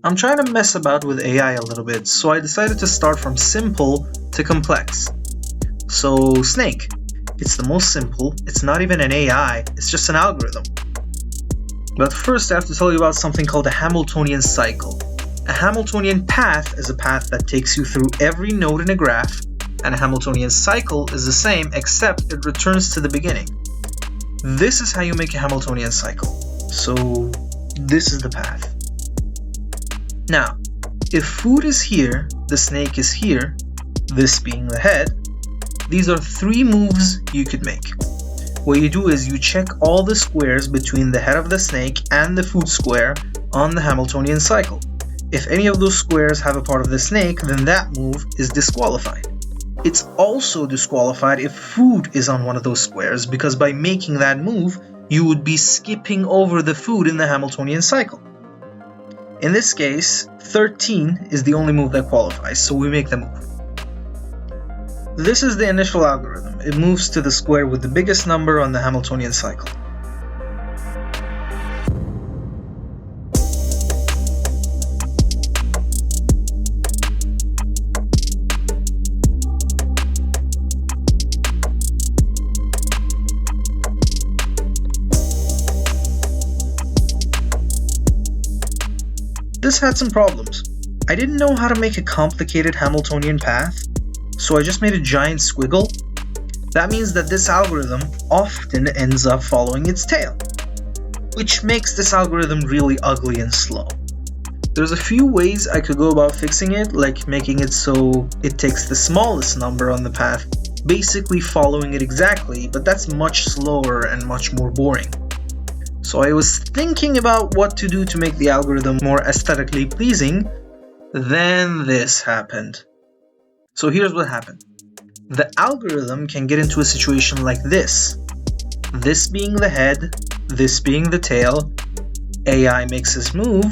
I'm trying to mess about with AI a little bit, so I decided to start from simple to complex. So snake, it's the most simple, it's not even an AI, it's just an algorithm. But first I have to tell you about something called a Hamiltonian cycle. A Hamiltonian path is a path that takes you through every node in a graph, and a Hamiltonian cycle is the same except it returns to the beginning. This is how you make a Hamiltonian cycle. So this is the path. Now, if food is here, the snake is here, this being the head, these are 3 moves you could make. What you do is you check all the squares between the head of the snake and the food square on the Hamiltonian cycle. If any of those squares have a part of the snake, then that move is disqualified. It's also disqualified if food is on one of those squares, because by making that move, you would be skipping over the food in the Hamiltonian cycle. In this case, 13 is the only move that qualifies, so we make the move. This is the initial algorithm. It moves to the square with the biggest number on the Hamiltonian cycle. This had some problems. I didn't know how to make a complicated Hamiltonian path, so I just made a giant squiggle. That means that this algorithm often ends up following its tail, which makes this algorithm really ugly and slow. There's a few ways I could go about fixing it, like making it so it takes the smallest number on the path, basically following it exactly, but that's much slower and much more boring. So I was thinking about what to do to make the algorithm more aesthetically pleasing, then this happened. So here's what happened. The algorithm can get into a situation like this. This being the head, this being the tail, AI makes this move,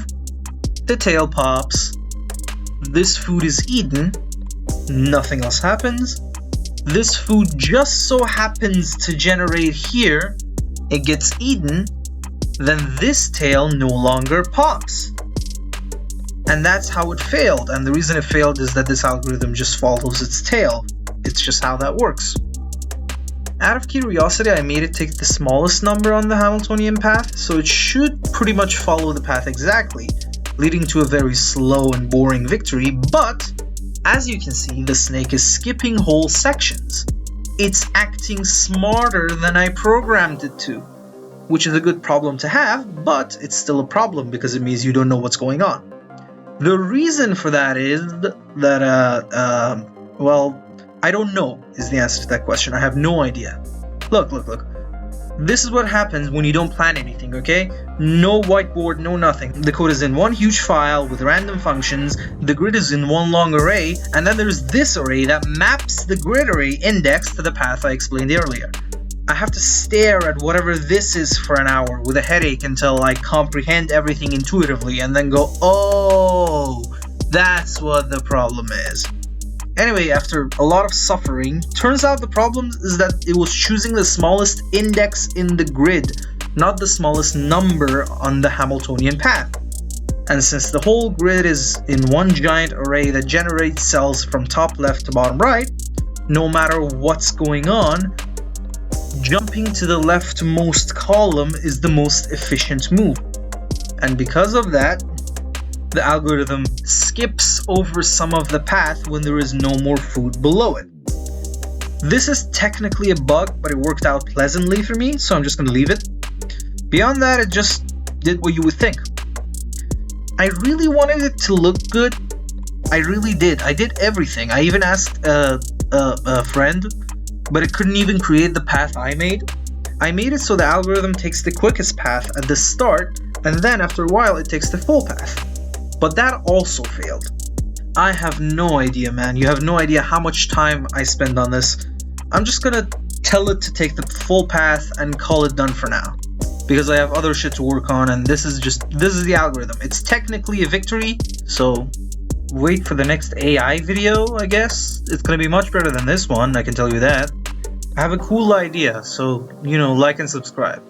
the tail pops, this food is eaten, nothing else happens, this food just so happens to generate here, it gets eaten, then this tail no longer pops. And that's how it failed, and the reason it failed is that this algorithm just follows its tail. It's just how that works. Out of curiosity, I made it take the smallest number on the Hamiltonian path, so it should pretty much follow the path exactly, leading to a very slow and boring victory, but as you can see, the snake is skipping whole sections. It's acting smarter than I programmed it to, which is a good problem to have, but it's still a problem because it means you don't know what's going on. The reason for that is that, well, I don't know is the answer to that question. I have no idea. Look. This is what happens when you don't plan anything, okay? No whiteboard, no nothing. The code is in one huge file with random functions, the grid is in one long array, and then there's this array that maps the grid array index to the path I explained earlier. I have to stare at whatever this is for an hour with a headache until I comprehend everything intuitively and then go, oh, that's what the problem is. Anyway, after a lot of suffering, turns out the problem is that it was choosing the smallest index in the grid, not the smallest number on the Hamiltonian path. And since the whole grid is in one giant array that generates cells from top left to bottom right, no matter what's going on, jumping to the leftmost column is the most efficient move. And because of that, the algorithm skips over some of the path when there is no more food below it. This is technically a bug, but it worked out pleasantly for me, so I'm just going to leave it. Beyond that, it just did what you would think. I really wanted it to look good. I really did. I did everything. I even asked a friend, but it couldn't even create the path I made. I made it so the algorithm takes the quickest path at the start, and then after a while it takes the full path. But that also failed. I have no idea, man. You have no idea how much time I spend on this. I'm just gonna tell it to take the full path and call it done for now, because I have other shit to work on, and this is the algorithm. It's technically a victory, so wait for the next AI video, I guess. It's gonna be much better than this one, I can tell you that. I have a cool idea, so, like and subscribe.